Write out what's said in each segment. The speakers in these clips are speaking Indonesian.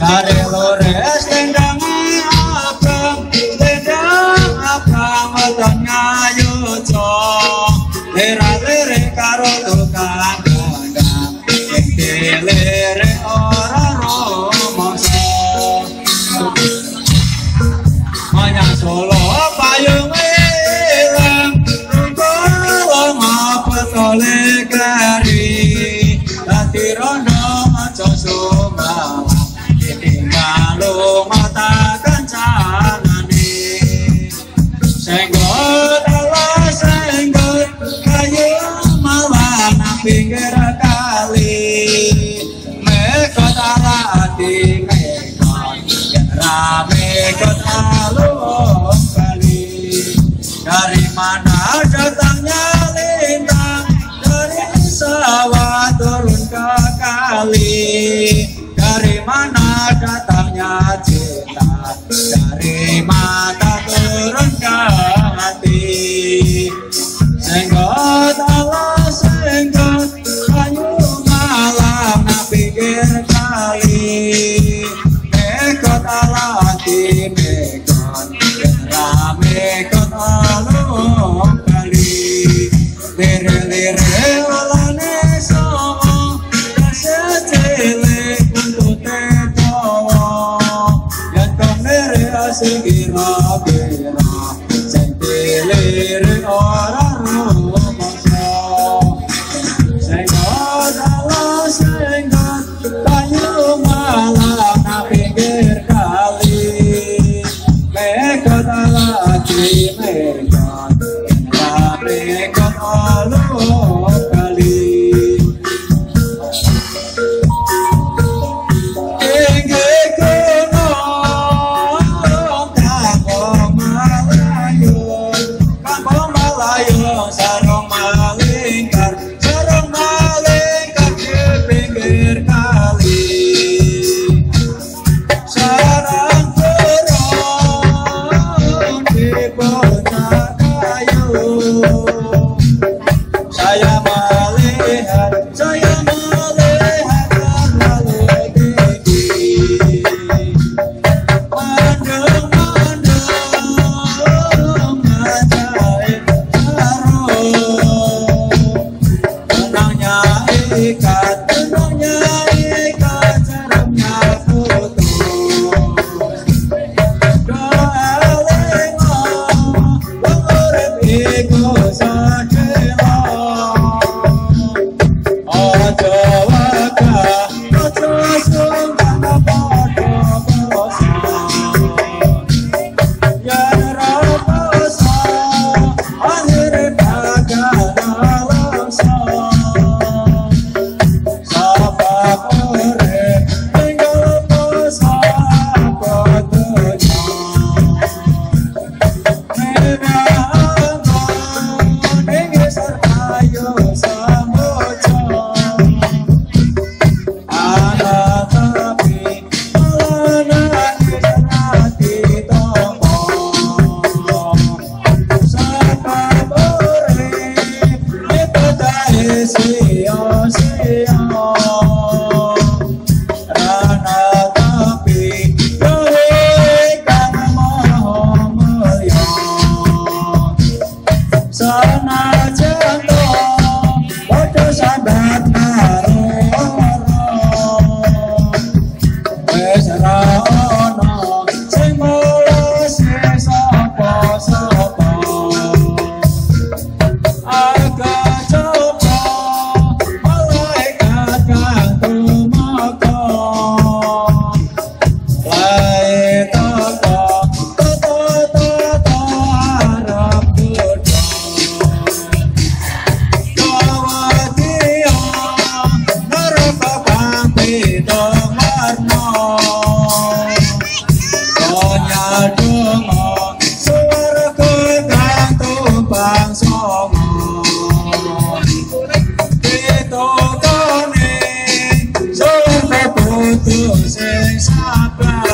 Cari lores tendang abang wetonnya yujo lere karo tukang gondang lere ora romoso manyang solo payung ilang kula ngapa tole kari dadi rondo aja sumbang mata kancanane senggot Allah senggot kayu malang nang pinggir kali mekot ala ati mekot yen rame kot alung kali dari mana datangnya lintang dari sawah turun ke kali dari mana datangnya cinta dari mata turun ke hati senggot Allah senggot kayu malam na pinggir kali mekot Allah hati mekot rame kot alung kali lere-lere olane somo secele kira-kira sing pilih ora rumoso senggot Allah senggot kudu sing sabar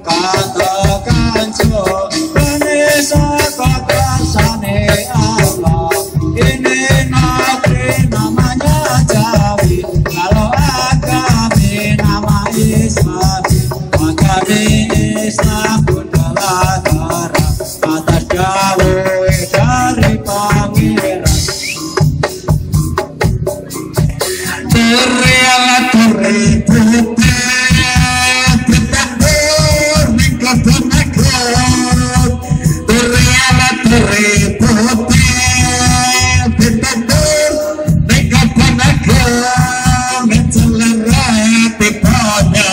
katakan cobane saka kersane Allah ini negeri namanya Jawi kalau agami nama Islam agami Islam adalah darah atas jauh dari pangeran Turi putih bertambur mengkotor nakut Turi putih bertambur mengkotor nakut mencelat pipanya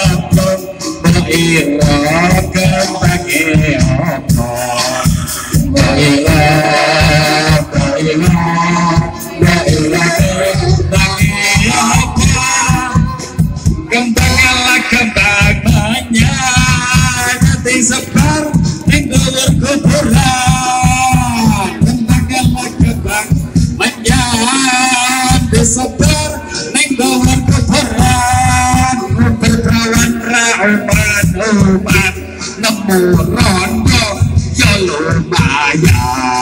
Baiklah kembali Kembanglah kembangnya nanti sebar mengulur kuburan Kembanglah kembangnya disebar mengulur kuburan berperawan rauman nemu rondo ya lumayan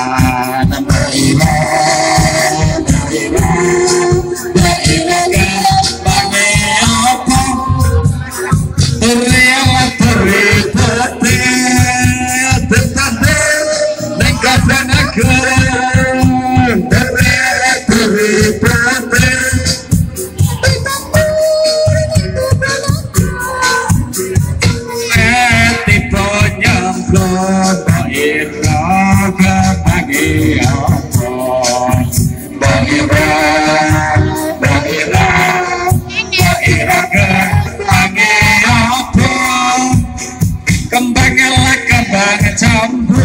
Kembanglah kembang campur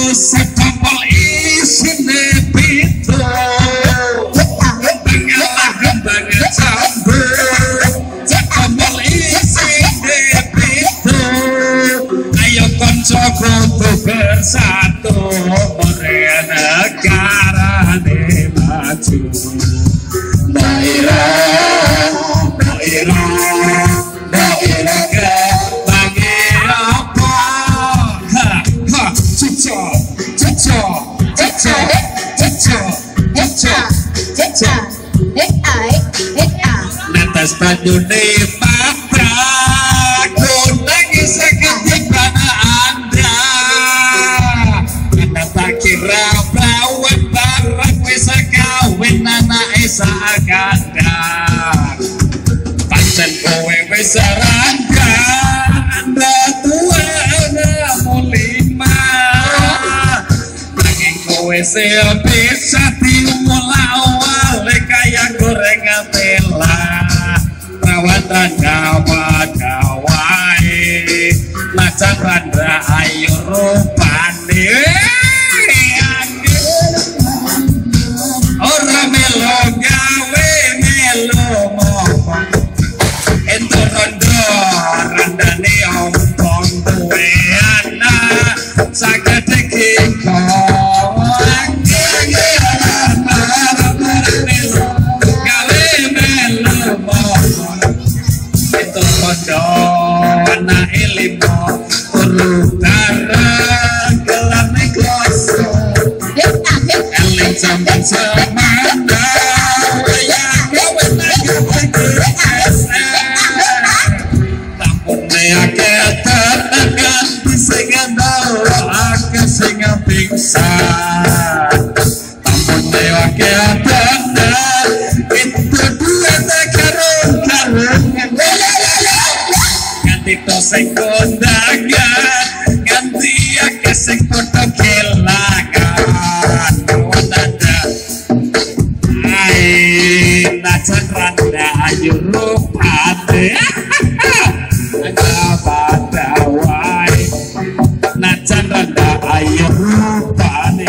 setompol isine pitu Kembanglah kembang campur setompol isine pitu Ayo konco kudu bersatu ore negara ne maju Daerah Lantas banyune patrak kunangi sakit mana anda Anda tak kira lawan barang bisa kawin anak esa ganda Pancen kowe wis rangka anda tua namun 5 Nanging kowe bisa dimulai kayak goreng tela rawatan gawai lacan randa ayu rupane ora melo gawe melo ngomong ento rondo randane ompong duwe anak sagede kiko Anak ilmu urutara gelar nekloso eling sampai semana yang kawin lagi tampun neake tenagan disengan dawa ake singa pingsan tampun neake tenagan itu dua karung Tito sing kondangan nganti akeh sing padha kelangan wanada ai najan randa ayu rupane pada wae najan randa ayu rupane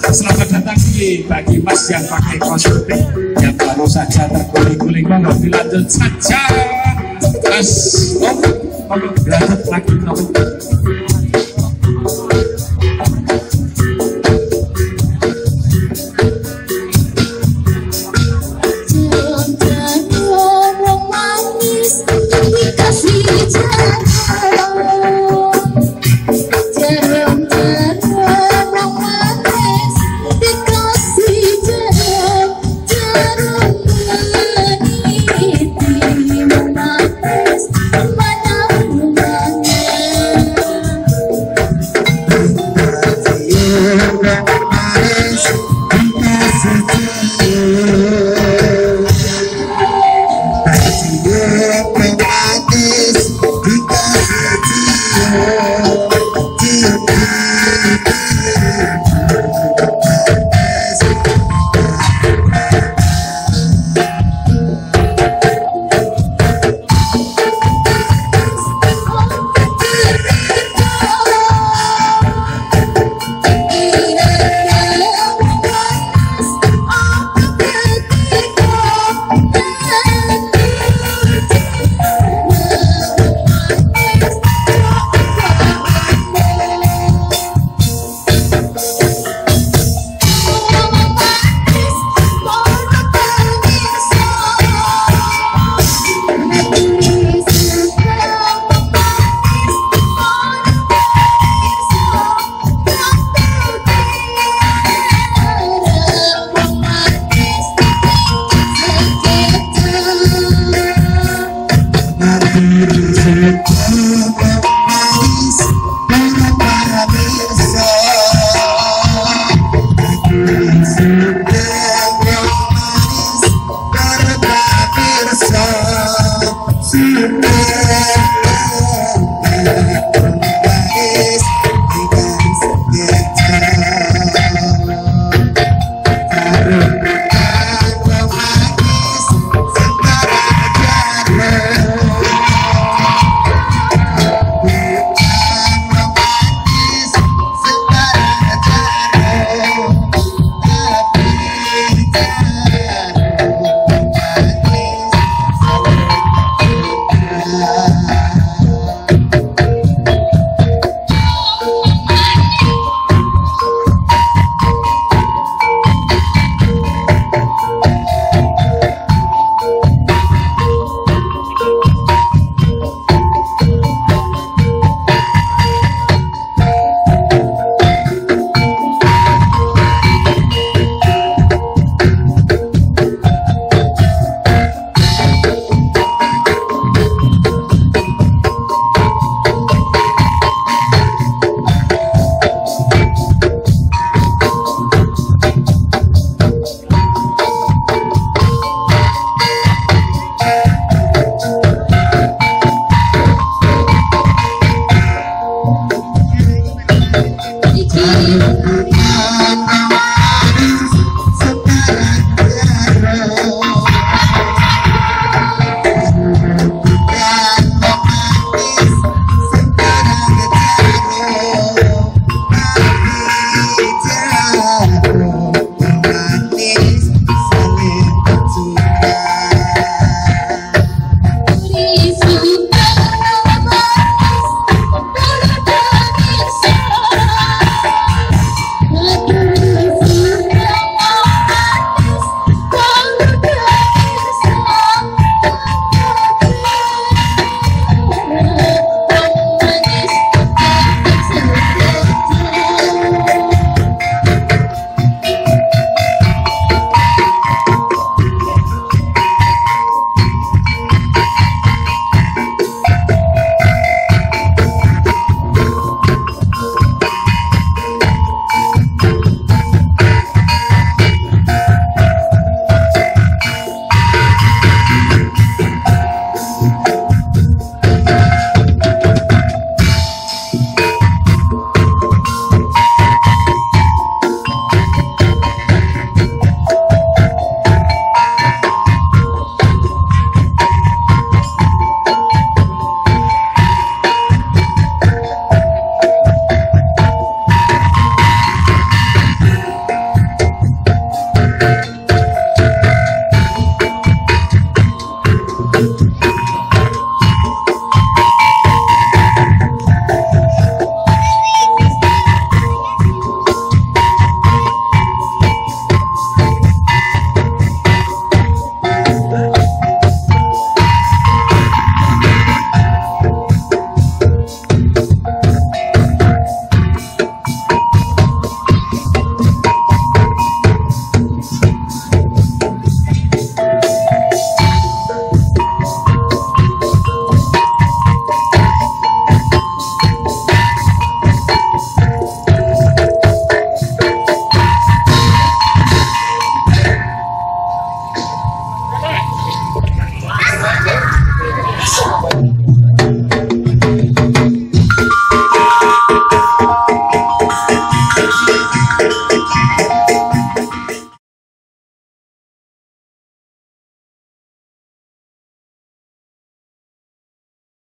selamat datang bagi mas yang pakai kosmetik yang baru saja terguling-guling monggo dilanjut saja Mas, lanjut lagi